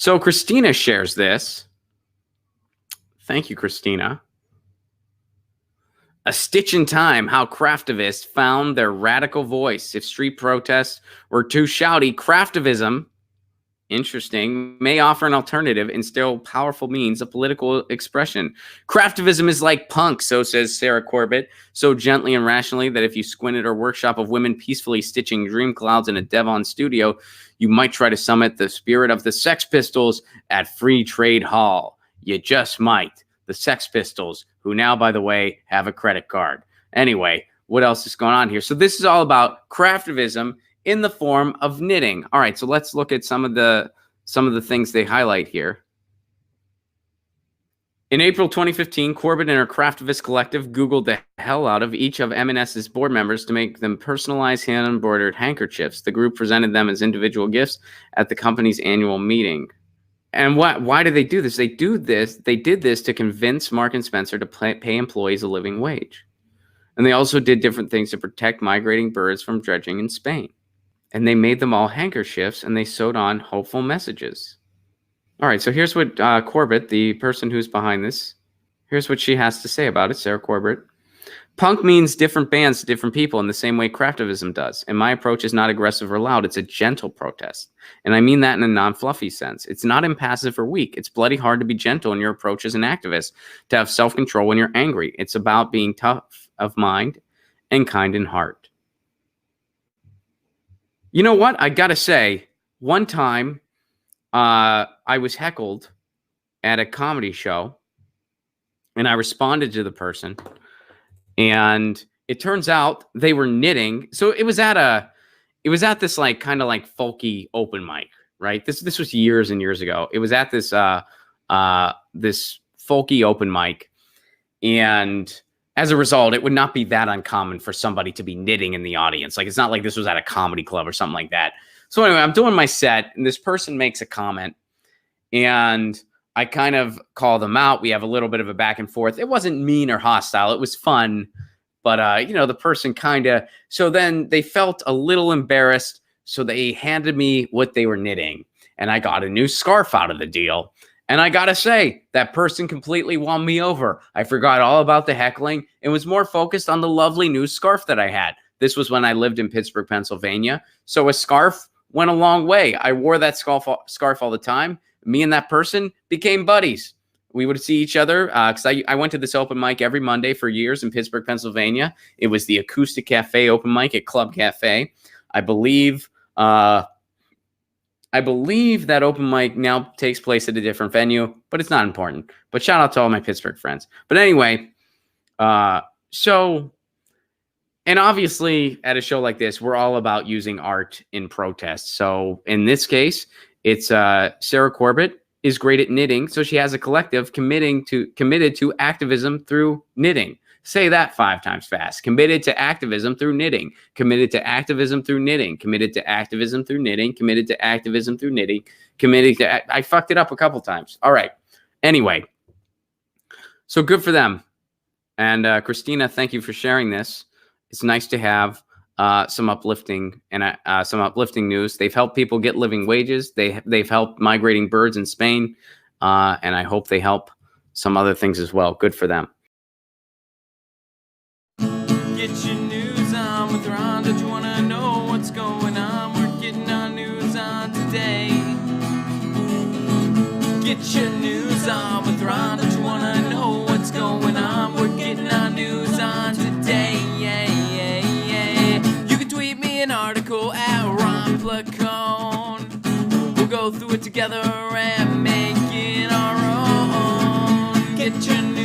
So Christina shares this. Thank you, Christina. A stitch in time, how craftivists found their radical voice. If street protests were too shouty, craftivism, interesting, may offer an alternative and still powerful means of political expression. Craftivism is like punk, so says Sarah Corbett, so gently and rationally that if you squinted her workshop of women peacefully stitching dream clouds in a Devon studio, you might try to summit the spirit of the Sex Pistols at Free Trade Hall. You just might. The Sex Pistols, who now, by the way, have a credit card. Anyway, what else is going on here? So this is all about craftivism in the form of knitting. All right, so let's look at some of the things they highlight here. In April 2015, Corbett and her Craftivist collective Googled the hell out of each of M&S's board members to make them personalized hand-embroidered handkerchiefs. The group presented them as individual gifts at the company's annual meeting. And why did they do this? They did this to convince Mark and Spencer to pay employees a living wage. And they also did different things to protect migrating birds from dredging in Spain. And they made them all handkerchiefs, and they sewed on hopeful messages. All right, so here's what Corbett, the person who's behind this, here's what she has to say about it, Sarah Corbett. Punk means different bands to different people in the same way craftivism does. And my approach is not aggressive or loud. It's a gentle protest. And I mean that in a non-fluffy sense. It's not impassive or weak. It's bloody hard to be gentle in your approach as an activist, to have self-control when you're angry. It's about being tough of mind and kind in heart. You know what? I got to say, one time I was heckled at a comedy show, and I responded to the person. And it turns out they were knitting. So it was at this like kind of like folky open mic, right? This was years and years ago. It was at this this folky open mic, and as a result, it would not be that uncommon for somebody to be knitting in the audience. Like, it's not like this was at a comedy club or something like that. So anyway, I'm doing my set, and this person makes a comment, and I kind of call them out. We have a little bit of a back and forth. It wasn't mean or hostile. It was fun. But, the person kind of, so then they felt a little embarrassed. So they handed me what they were knitting, and I got a new scarf out of the deal. And I got to say, that person completely won me over. I forgot all about the heckling and was more focused on the lovely new scarf that I had. This was when I lived in Pittsburgh, Pennsylvania. So a scarf went a long way. I wore that scarf all the time. Me and that person became buddies. We would see each other because I went to this open mic every Monday for years in Pittsburgh, Pennsylvania. It was the Acoustic Cafe open mic at Club Cafe. I believe that open mic now takes place at a different venue, but it's not important. But shout out to all my Pittsburgh friends. But anyway, and obviously at a show like this, we're all about using art in protest. So in this case, it's Sarah Corbett is great at knitting, so she has a collective committed to activism through knitting. Say that 5 times fast. Committed to activism through knitting. Committed to activism through knitting. Committed to activism through knitting. Committed to activism through knitting. Committed to... I fucked it up a couple times. All right. Anyway. So good for them. And Christina, thank you for sharing this. It's nice to have some uplifting news. They've helped people get living wages. They've helped migrating birds in Spain. And I hope they help some other things as well. Good for them. Get your news on with Ron. Don't you want to know what's going on? We're getting our news on today. Get your news on with Ron. Don't you want to know what's going on? We're getting our news on today. You can tweet me an article at Ron Placone. We'll go through it together and make it our own. Get your news